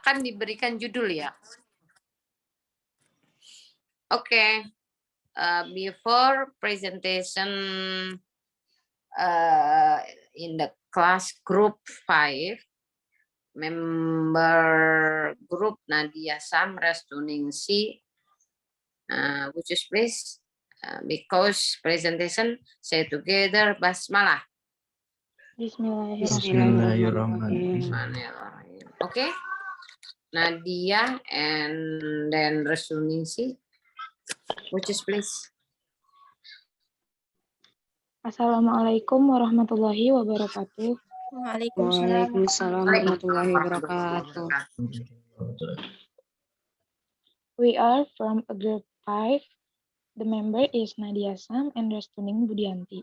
akan diberikan judul ya. Oke. Before presentation in the class group 5, member group Nadia Sam, Restuningsi, which is please, because presentation say together basmalah. Bismillahirrahmanirrahim. Okay, Nadia and then Restuningsi, which is please. Assalamualaikum warahmatullahi wabarakatuh. Waalaikumsalam warahmatullahi wabarakatuh. We are from a group 5. The member is Nadia Sam and Restuning Budianti.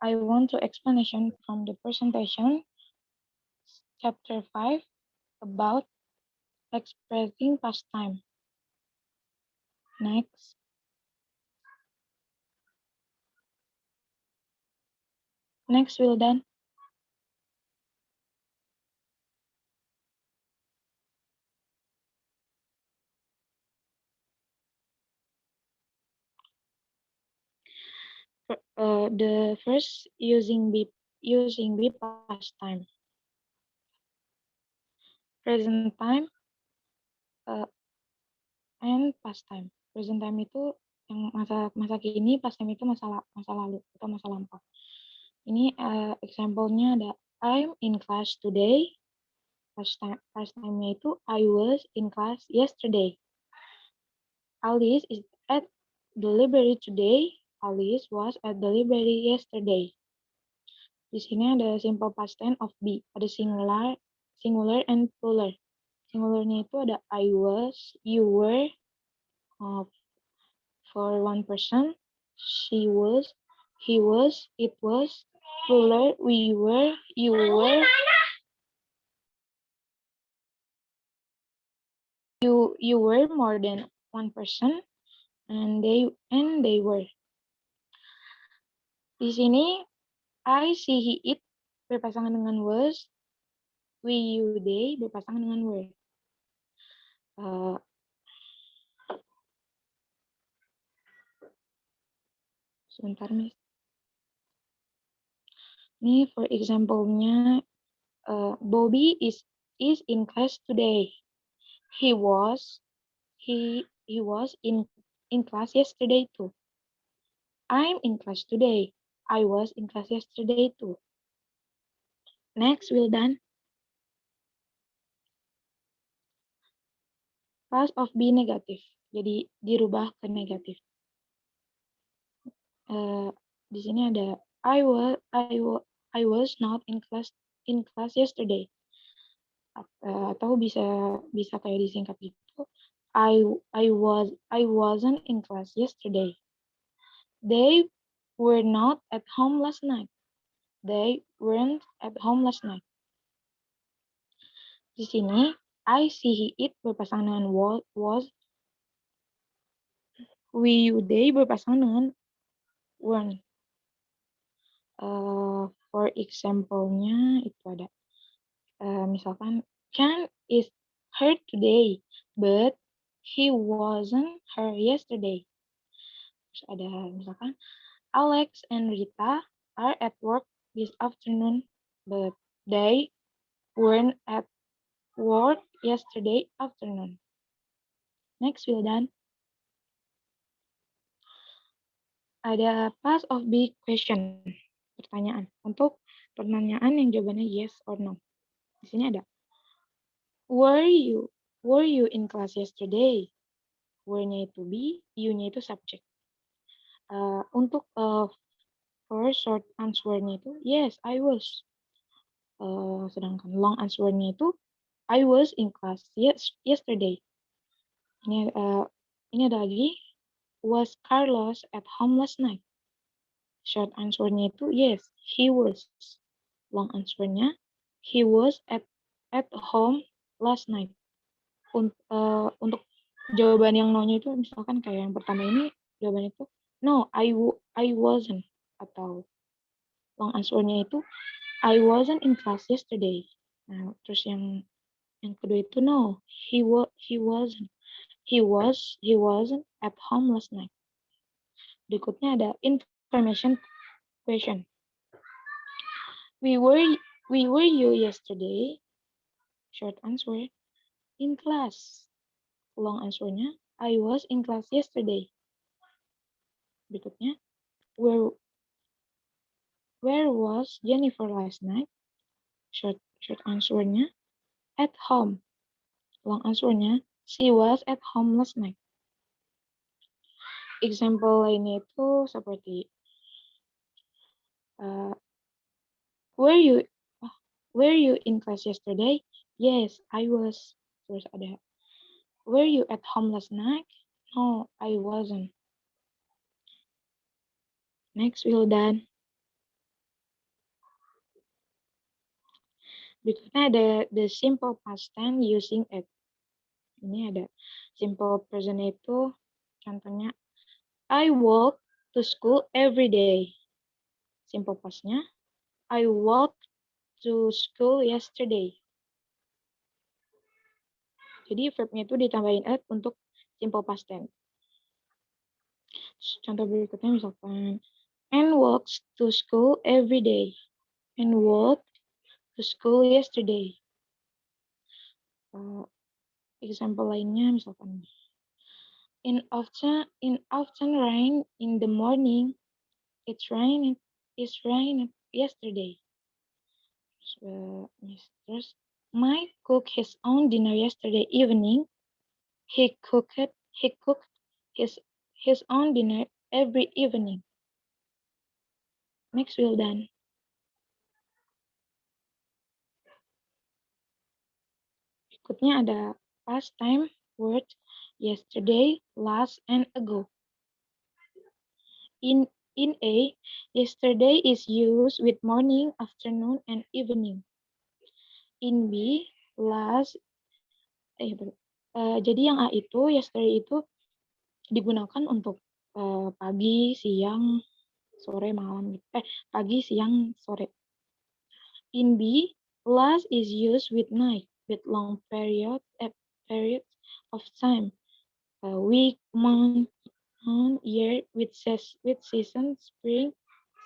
I want to explanation from the presentation, chapter 5, about expressing past time. Next. Next, Wildan. The first using be past time. Present time and past time. Present time itu yang masa kini, past time itu masa lalu atau masa lampau. Ini example-nya ada I'm in class today. Past time-nya itu I was in class yesterday. Alice is at the library today. Alice was at the library yesterday. Di sini ada simple past tense of be. Ada singular and plural. Singularnya itu ada I was, you were, for one person, she was, he was, it was, plural, we were, you were, you were more than one person, and they were. Di sini I, she, he, it berpasangan dengan was, we, you, they berpasangan dengan were. Sebentar, Miss. Ini for example-nya, Bobby is in class today. He was in class yesterday too. I'm in class today. I was in class yesterday too. Next, Wildan. Past of be negatif. Jadi dirubah ke negatif. Di sini ada I was not in class yesterday. Atau bisa kayak disingkat gitu. I wasn't in class yesterday. They were not at home last night. They weren't at home last night. Di sini I, she, he, it berpasangan dengan was. We, you, they berpasangan dengan weren't. For example-nya itu ada misalkan Ken is hurt today, but he wasn't hurt yesterday. Terus ada misalkan Alex and Rita are at work this afternoon, but they weren't at work yesterday afternoon. Next, Wildan. Ada past of be question, pertanyaan. Untuk pertanyaan yang jawabannya yes or no. Di sini ada were you in class yesterday? Were-nya itu be, you-nya itu subject. Untuk for short answer-nya itu yes, I was. Sedangkan long answer-nya itu I was in class yesterday. Ini ada lagi. Was Carlos at home last night? Short answer-nya itu yes, he was. Long answer-nya he was at home last night. Untuk jawaban yang no-nya itu misalkan kayak yang pertama ini jawaban itu no, I wasn't. Atau long answer-nya itu I wasn't in class yesterday. Nah, terus yang Yang kedua itu no, he wasn't at home last night. Berikutnya ada information question. We were you yesterday? Short answer, in class. Long answernya, I was in class yesterday. Berikutnya, where was Jennifer last night? Short answernya, at home. Long answernya, she was at home last night. Example lainnya itu seperti were you in class yesterday? Yes, I was. Terus ada were you at home last night? No, I wasn't. Next, we're done. Berikutnya ada the simple past tense using it. Ini ada simple present itu contohnya I walk to school every day. Simple pastnya I walked to school yesterday. Jadi verbnya itu ditambahin at untuk simple past tense. Contoh berikutnya misalkan Anne walks to school every day. Anne walked to school yesterday. Example lainnya misalkan in often rain in the morning. It's rained yesterday. Terus Mike cooked his own dinner yesterday evening. He cooked his own dinner every evening. Next, we're done. Berikutnya ada past time word yesterday, last, and ago. In A, yesterday is used with morning, afternoon, and evening. In B, last, jadi yang A itu, yesterday itu digunakan untuk pagi, siang, sore, malam. Pagi, siang, sore. In B, last is used with night, with long periods of time. Week, month, year, with season, spring,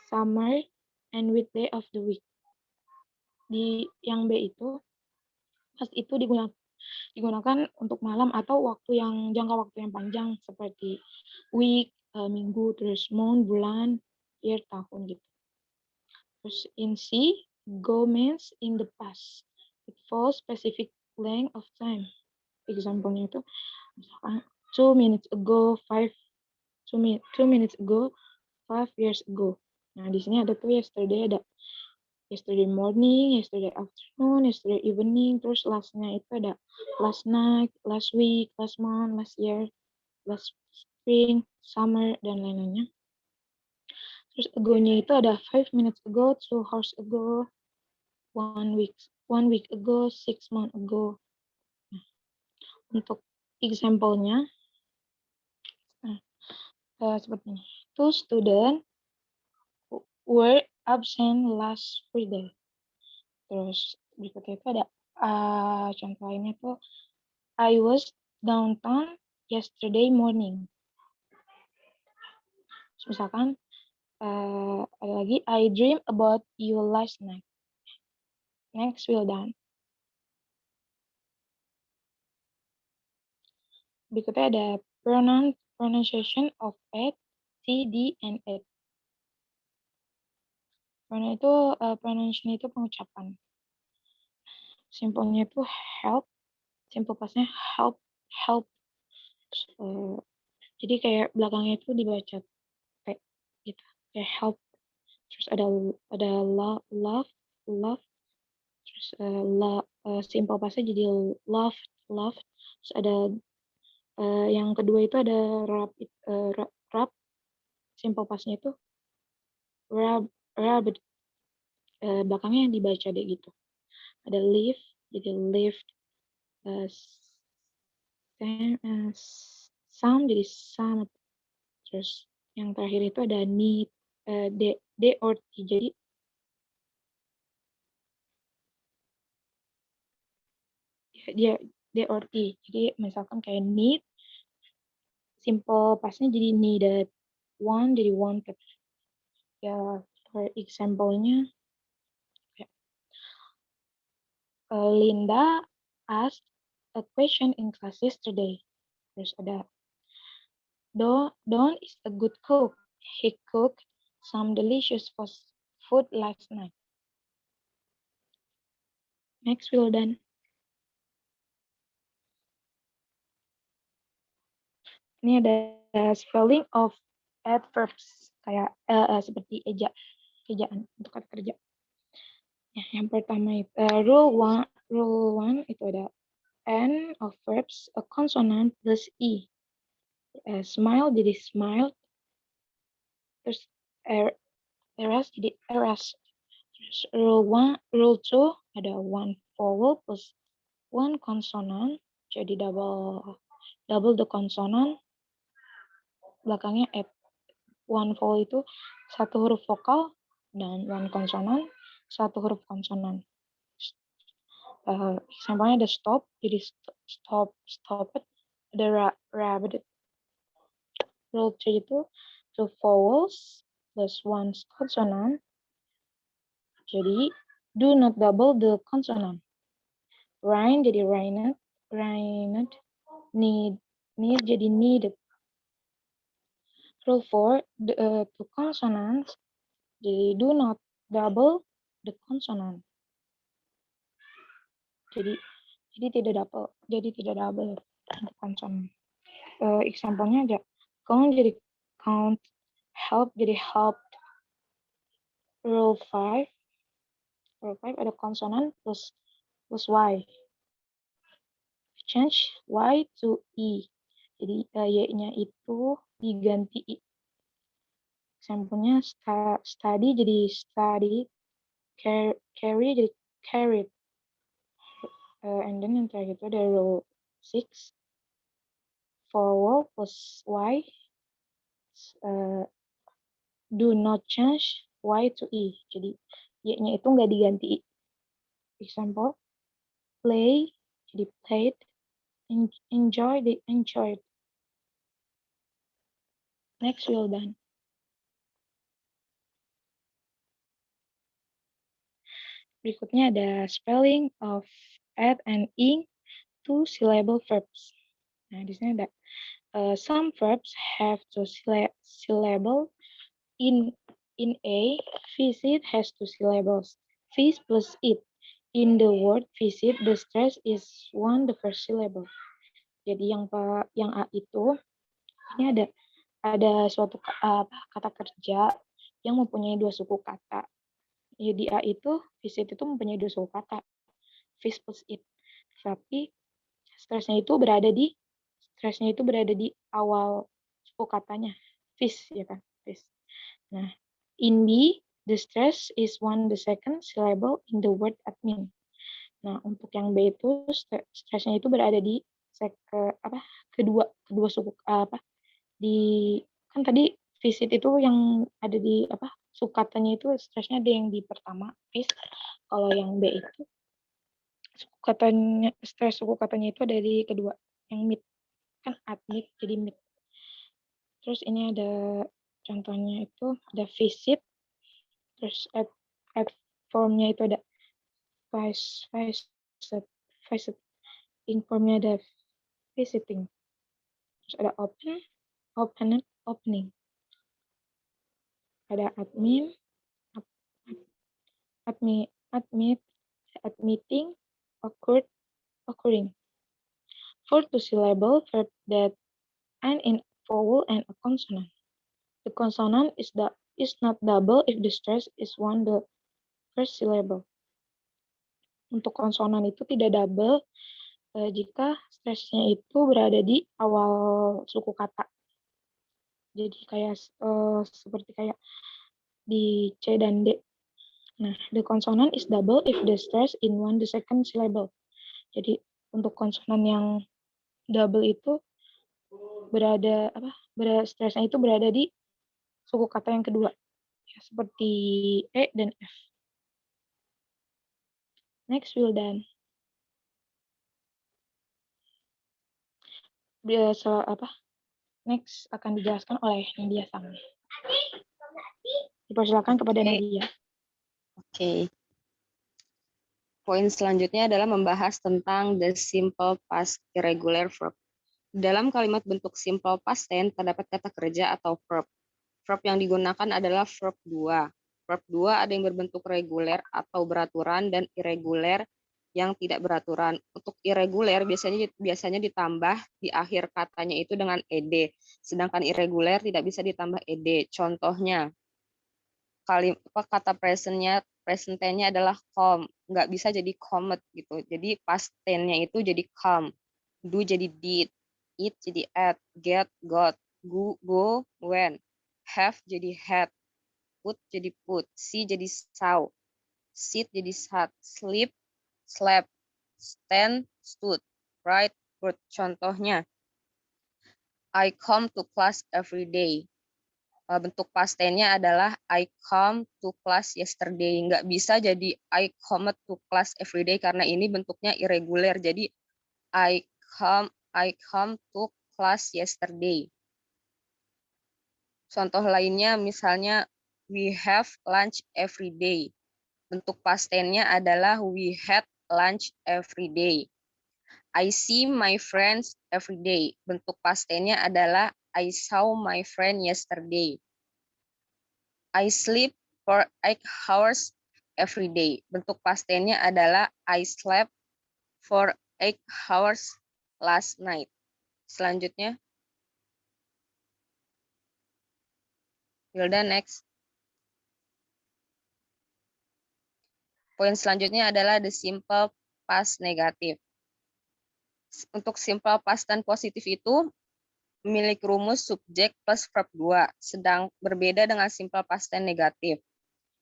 summer, and with day of the week. Di yang B itu, pas itu digunakan untuk malam atau jangka waktu yang panjang seperti week, minggu, terus month, bulan, year, tahun gitu. Terus in C, go means in the past. It follows specific length of time. Example-nya itu misalkan 2 minutes ago, 2 minutes ago, 5 years ago. Nah, di sini ada tuh yesterday, ada yesterday morning, yesterday afternoon, yesterday evening, terus last-nya itu ada last night, last week, last month, last year, last spring, summer, dan lain-lainnya. Terus ago-nya itu ada 5 minutes ago, 2 hours ago, 1 week ago, 6 months ago. Nah, untuk example-nya seperti ini. 2 students were absent last Friday. Terus berikutnya itu ada contoh lainnya tuh I was downtown yesterday morning. Terus misalkan ada lagi I dreamed about you last night. Next, we're done. Berikutnya ada pronunciation of it, TD, and it. Pronunciation itu pengucapan. Simpelnya itu help, simple pastnya help. Jadi kayak belakangnya itu dibaca P gitu, kayak help. Terus ada love. Terus simple pastnya jadi love. Terus ada yang kedua itu ada rub. Simple pastnya itu rabbit. Belakangnya yang dibaca deh gitu. Ada live, jadi lift. Sound jadi sound. Terus yang terakhir itu ada need, D or T. Jadi dia D or T. Jadi misalkan kayak need, simple pastnya jadi needed, want jadi wanted. Ya, for example-nya, Linda asked a question in class yesterday. Terus ada, Don is a good cook. He cooked some delicious food last night. Next, Wildan. Ini ada spelling of adverbs kayak seperti ejaan untuk kata kerja. Ya, yang pertama itu rule one itu ada N of verbs a consonant plus E. Smile jadi smiled. Terus eras jadi eras. Terus rule two ada one vowel plus one consonant jadi double the consonant. Belakangnya at. One vowel itu satu huruf vokal dan one consonant satu huruf konsonan. Example-nya ada stop, jadi stop it. Ada rabbit. Rule 3 itu two vowels plus one consonant. Jadi do not double the consonant. Rain jadi rained, need jadi needed. Rule 4, two consonants, jadi do not double the consonant. Jadi tidak double untuk consonant. Example-nya ada count jadi count, help jadi helped. Rule 5 ada consonant plus y. Change y to e. Jadi y-nya itu diganti i. Example-nya study jadi studied, carry jadi carried. And then yang terakhir itu ada rule 6, vowel plus y, do not change y to e. Jadi y-nya itu nggak diganti i. Example, play jadi played, enjoy jadi enjoyed. Next, Wildan. Berikutnya ada spelling of add and ing two syllable verbs. Nah, di sini ada some verbs have two syllable. In A, visit has two syllables. Vis plus it. In the word visit, the stress is one the first syllable. Jadi yang A itu ini ada suatu kata kerja yang mempunyai dua suku kata. Di A itu visit itu mempunyai dua suku kata, vis plus it. Tapi stresnya itu berada di awal suku katanya, vis ya kan, vis. Nah, in B, the stress is one the second syllable in the word admin. Nah, untuk yang B itu stresnya itu berada di kedua suku kan tadi visit itu yang ada di suku katanya itu stresnya ada yang di pertama, vis. Kalau yang B itu stres suku katanya itu ada di kedua, yang mid kan admit jadi mid. Terus ini ada contohnya itu ada visit, terus at formnya itu ada visit, in formnya ada visiting. Terus ada opening. Ada admitting, occurring. For two syllable verb that end in vowel and a consonant. The consonant is not double if the stress is one the first syllable. Untuk konsonan itu tidak double jika stresnya itu berada di awal suku kata. Jadi kayak seperti kayak di C dan D. Nah, the consonant is double if the stress in one the second syllable. Jadi untuk konsonan yang double itu stresnya itu berada di suku kata yang kedua. Ya, seperti E dan F. Next, Wildan. Next akan dijelaskan oleh Nadia Sang. Dipersilakan kepada Nadia. Oke. Poin selanjutnya adalah membahas tentang the simple past irregular verb. Dalam kalimat bentuk simple past tense terdapat kata kerja atau verb. Verb yang digunakan adalah verb 2. Verb 2 ada yang berbentuk reguler atau beraturan dan irregular yang tidak beraturan. Untuk irregular biasanya ditambah di akhir katanya itu dengan ed, sedangkan irregular tidak bisa ditambah ed. Contohnya, kata present tense-nya adalah come, nggak bisa jadi comet gitu. Jadi past tense-nya itu jadi come, do jadi did, eat jadi ate, get got, go went, have jadi had, put jadi put, see jadi saw, sit jadi sat, sleep slept, stand stood, write wrote. Contohnya, I come to class every day. Bentuk past tense-nya adalah I come to class yesterday. Nggak bisa jadi I come to class every day karena ini bentuknya irregular. Jadi I come to class yesterday. Contoh lainnya misalnya we have lunch every day. Bentuk past tense-nya adalah we had lunch every day. I see my friends every day. Bentuk past tense-nya adalah I saw my friend yesterday. I sleep for 8 hours every day. Bentuk past tense-nya adalah I slept for 8 hours last night. Selanjutnya, Hilda next. Poin selanjutnya adalah the simple past negatif. Untuk simple past dan positif itu memiliki rumus subjek plus verb 2, sedang berbeda dengan simple past tense negatif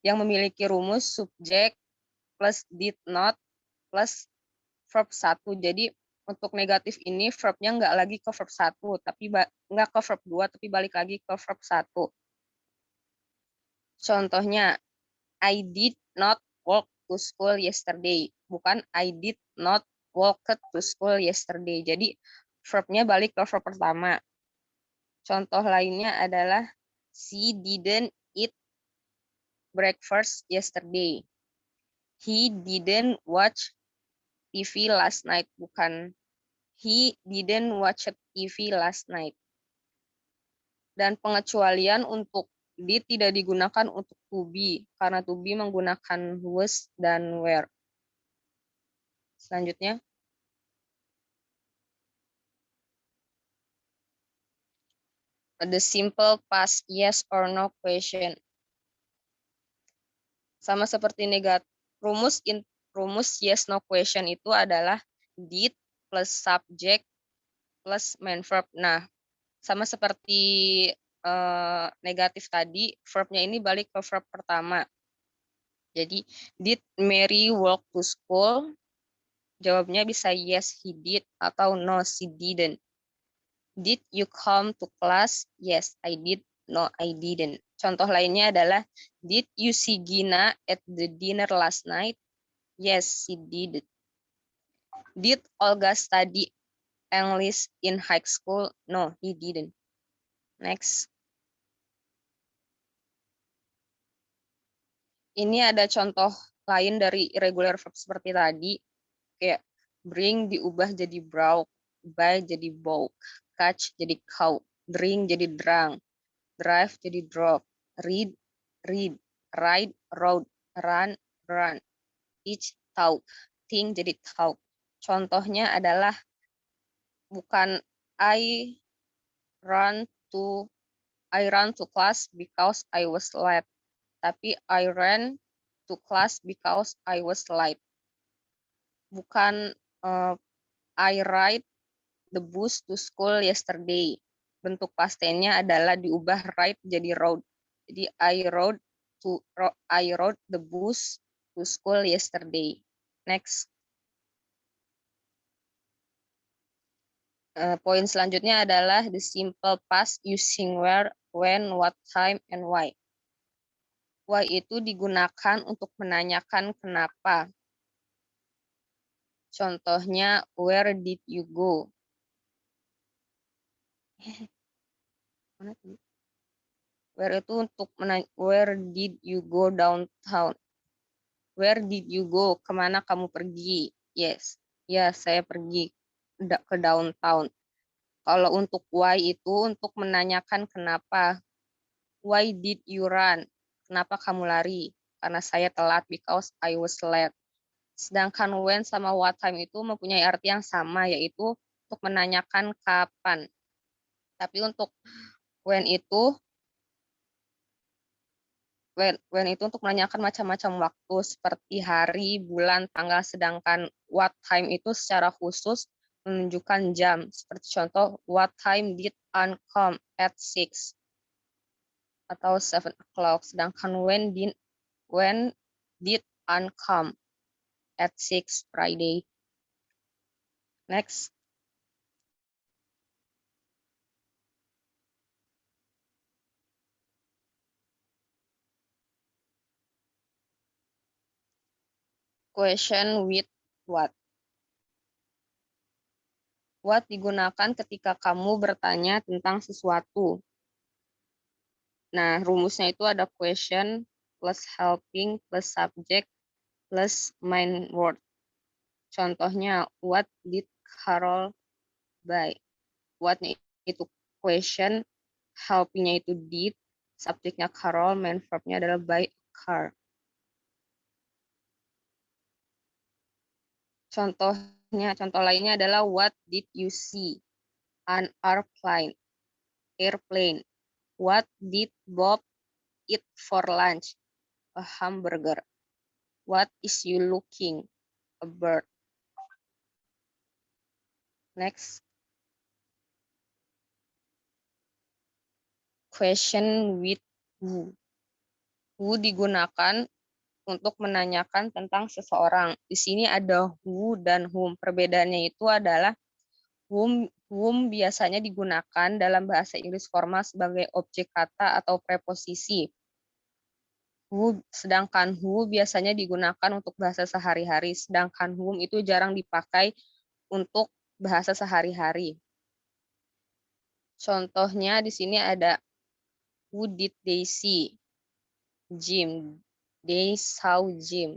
yang memiliki rumus subjek plus did not plus verb 1. Jadi untuk negatif ini verbnya nggak lagi ke verb 1, tapi nggak ke verb 2, tapi balik lagi ke verb 1. Contohnya, I did not walk to school yesterday. Bukan I did not walk to school yesterday. Jadi verbnya balik ke verb pertama. Contoh lainnya adalah she didn't eat breakfast yesterday. He didn't watch TV last night. Bukan he didn't watch TV last night. Dan pengecualian untuk did tidak digunakan untuk to be, karena to be menggunakan was dan were. Selanjutnya. The simple past yes or no question. Sama seperti rumus yes no question itu adalah did plus subject plus main verb. Nah, sama seperti negatif tadi, verbnya ini balik ke verb pertama. Jadi, did Mary walk to school? Jawabnya bisa yes, he did, atau no, she didn't. Did you come to class? Yes, I did. No, I didn't. Contoh lainnya adalah, did you see Gina at the dinner last night? Yes, she did. Did Olga study English in high school? No, he didn't. Next. Ini ada contoh lain dari irregular verb seperti tadi. Kayak bring diubah jadi broke, buy jadi bought, catch jadi caught, drink jadi drunk, drive jadi drove, read, ride, rode, run, teach, taught, think jadi taught. Contohnya adalah bukan I run to class because I was late, tapi I ran to class because I was late. Bukan I ride the bus to school yesterday. Bentuk past tense-nya adalah diubah ride jadi rode. Jadi I rode the bus to school yesterday. Next. Poin selanjutnya adalah the simple past using where, when, what time, and why. Why itu digunakan untuk menanyakan kenapa. Contohnya, where did you go? Mana tadi? Where itu untuk where did you go downtown? Where did you go? Kemana kamu pergi? Yes. Ya, saya pergi ke downtown. Kalau untuk why itu untuk menanyakan kenapa. Why did you run? Kenapa kamu lari? Karena saya telat because I was late. Sedangkan when sama what time itu mempunyai arti yang sama, yaitu untuk menanyakan kapan. Tapi untuk when itu untuk menanyakan macam-macam waktu seperti hari, bulan, tanggal, sedangkan what time itu secara khusus menunjukkan jam. Seperti contoh, what time did Anne come at 6 atau 7 o'clock. Sedangkan when did Anne come at 6 Friday. Next. Question with what. What digunakan ketika kamu bertanya tentang sesuatu. Nah, rumusnya itu ada question plus helping plus subject plus main word. Contohnya, what did Carol buy? What-nya itu question, helping-nya itu did, subjeknya Carol, main verb-nya adalah buy a car. Contoh lainnya adalah what did you see? An airplane. What did Bob eat for lunch? A hamburger. What is you looking? A bird. Next. Question with who. Who digunakan untuk menanyakan tentang seseorang. Di sini ada who dan whom. Perbedaannya itu adalah whom biasanya digunakan dalam bahasa Inggris formal sebagai objek kata atau preposisi. Sedangkan who biasanya digunakan untuk bahasa sehari-hari, sedangkan whom itu jarang dipakai untuk bahasa sehari-hari. Contohnya di sini ada who did they see? Jim. They saw Jim.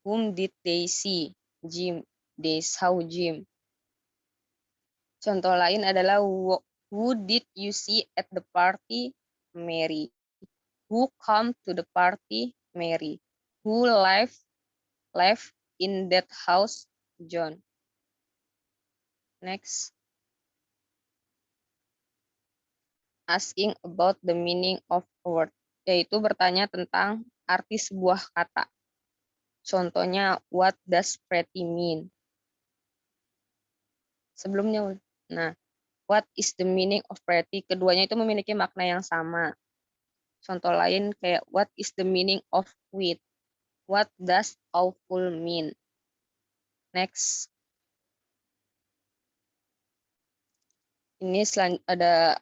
Whom did they see? Jim. They saw Jim. Contoh lain adalah who did you see at the party? Mary. Who come to the party? Mary. Who left in that house? John. Next. Asking about the meaning of a word, yaitu bertanya tentang arti sebuah kata. Contohnya, what does pretty mean? Sebelumnya, nah, what is the meaning of pretty? Keduanya itu memiliki makna yang sama. Contoh lain kayak, what is the meaning of quit? What does awful mean? Next. Ini ada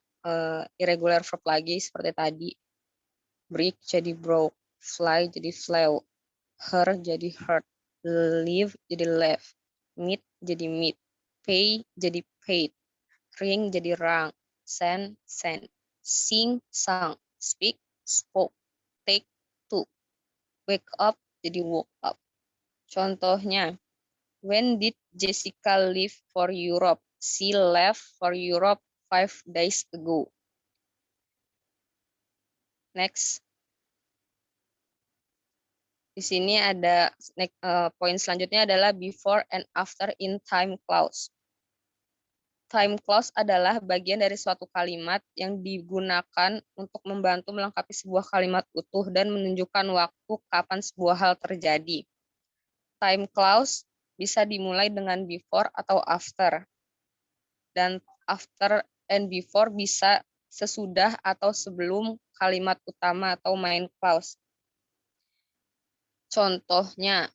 irregular verb lagi seperti tadi. Break jadi broke, fly jadi flew, her jadi hurt, leave jadi left, meet jadi meet, pay jadi paid, ring jadi rang, send sent, sing sang, speak spoke, take took, wake up jadi woke up. Contohnya, when did Jessica leave for Europe? She left for Europe 5 days ago. Next. Di sini ada poin selanjutnya adalah before and after in time clause. Time clause adalah bagian dari suatu kalimat yang digunakan untuk membantu melengkapi sebuah kalimat utuh dan menunjukkan waktu kapan sebuah hal terjadi. Time clause bisa dimulai dengan before atau after. Dan after and before bisa sesudah atau sebelum kalimat utama atau main clause. Contohnya,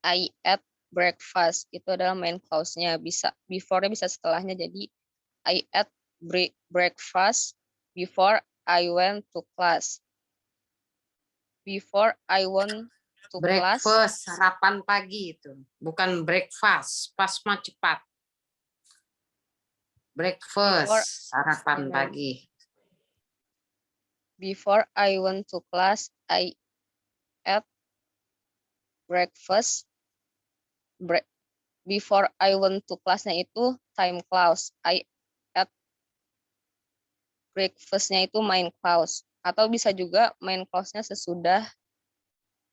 I ate breakfast, itu adalah main clause-nya. Bisa before-nya bisa setelahnya, jadi I ate breakfast before I went to class. Before I went to class. Breakfast, sarapan pagi itu. Bukan breakfast, pas mah cepat. breakfast, sarapan pagi. Before I went to class, I ate breakfast. Before I went to class-nya itu time clause. I ate breakfast-nya itu main clause. Atau bisa juga main clause-nya sesudah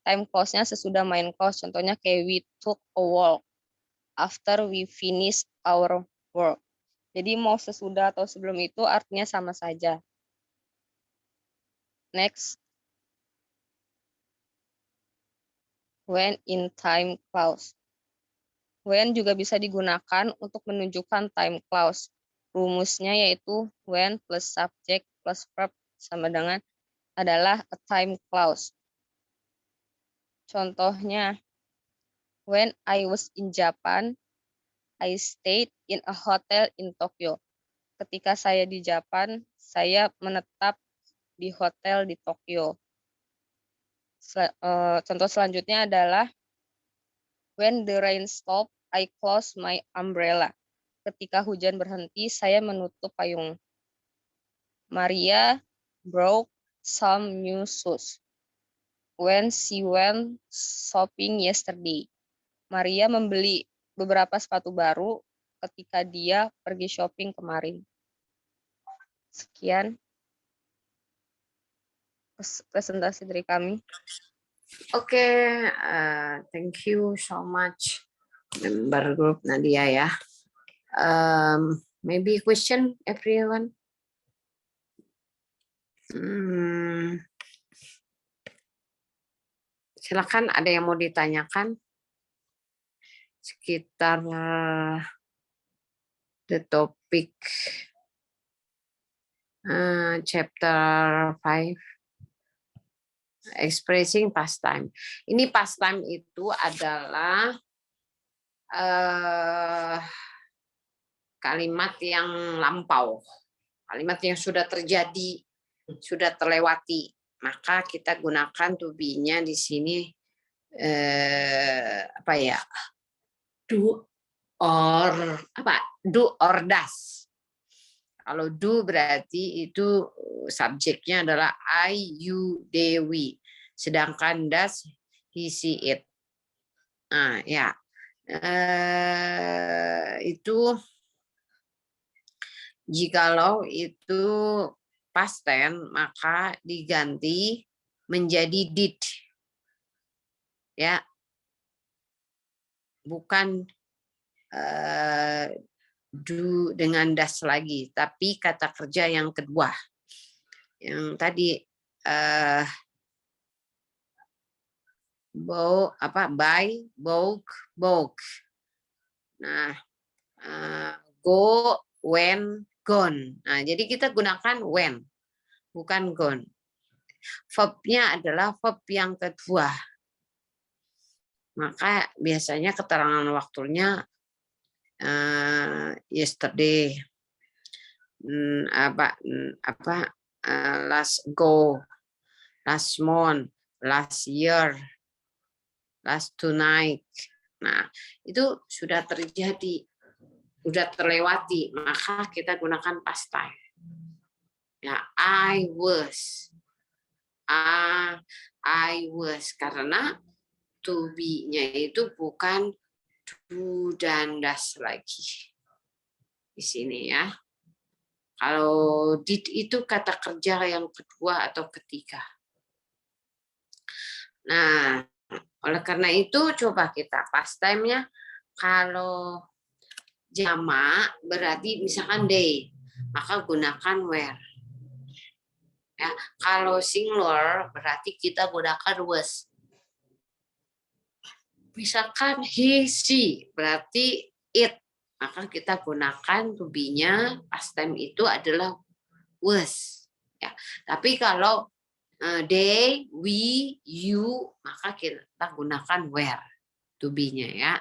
time clause-nya sesudah main clause. Contohnya kayak we took a walk after we finish our work. Jadi mau sesudah atau sebelum itu artinya sama saja. Next. When in time clause. When juga bisa digunakan untuk menunjukkan time clause. Rumusnya yaitu when plus subject plus verb sama dengan adalah a time clause. Contohnya, when I was in Japan, I stayed in a hotel in Tokyo. Ketika saya di Japan, saya menetap di hotel di Tokyo. Contoh selanjutnya adalah when the rain stopped, I closed my umbrella. Ketika hujan berhenti, saya menutup payung. Maria broke some new shoes when she went shopping yesterday. Maria membeli beberapa sepatu baru ketika dia pergi shopping kemarin. Sekian presentasi dari kami. Oke, thank you so much, member group Nadia ya. Maybe question everyone. Silakan, ada yang mau ditanyakan sekitar the topic chapter 5. Expressing past time. Ini past time itu adalah kalimat yang lampau, kalimat yang sudah terjadi, sudah terlewati. Maka kita gunakan to be-nya di sini apa ya? Do or does. Kalau do berarti itu subjeknya adalah I, you, they, we. Sedangkan does, he, she, it. Nah, ya. Itu jikalau itu past tense maka diganti menjadi did. Ya. Bukan do dengan das lagi, tapi kata kerja yang kedua yang tadi buy, bought. Nah, go, when, gone. Nah, jadi kita gunakan when, bukan gone. Verb-nya adalah verb yang kedua. Maka biasanya keterangan waktunya yesterday, last go, last month, last year, last tonight. Nah, itu sudah terjadi, sudah terlewati, maka kita gunakan past time. Ya, I was, karena to be-nya itu bukan do dan das lagi di sini ya. Kalau did itu kata kerja yang kedua atau ketiga. Nah, oleh karena itu coba kita past time-nya kalau jamak berarti misalkan day, maka gunakan were. Ya, kalau singular berarti kita gunakan was. Misalkan he, she, berarti it, maka kita gunakan to be-nya past time itu adalah was. Ya. Tapi kalau they, we, you, maka kita gunakan were to be-nya ya.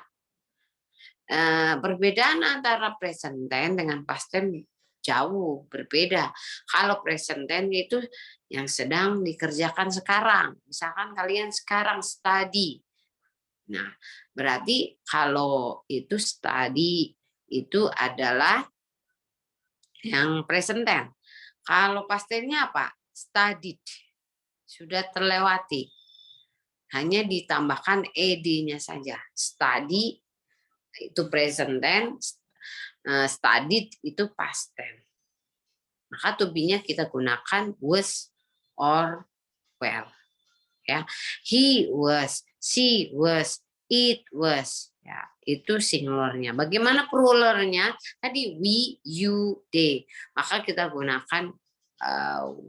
Perbedaan antara present tense dengan past tense jauh berbeda. Kalau present tense itu yang sedang dikerjakan sekarang. Misalkan kalian sekarang study. Nah, berarti kalau itu study itu adalah yang present tense. Kalau past tense-nya apa? Studied. Sudah terlewati. Hanya ditambahkan ed-nya saja. Study itu present tense, studied itu past tense. Maka to be-nya kita gunakan was or were. Ya. He was, she was, it was. Ya, itu singularnya. Bagaimana pluralnya? Tadi we, you, they. Maka kita gunakan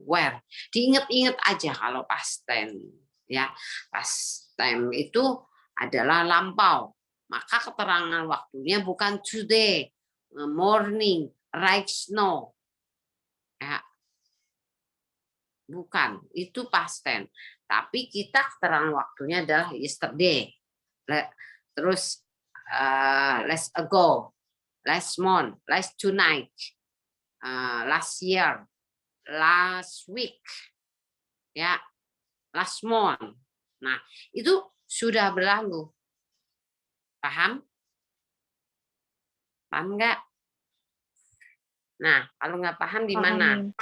were. Diingat-ingat aja kalau past tense. Ya, past tense itu adalah lampau. Maka keterangan waktunya bukan today, morning, right now. Ya. Bukan, itu past tense. Tapi kita keterangan waktunya adalah yesterday. Terus last ago, last month, last tonight, last year, last week, ya, last month. Nah, itu sudah berlalu. Paham? Paham nggak? Nah, kalau nggak paham di Paham, mana? Mim.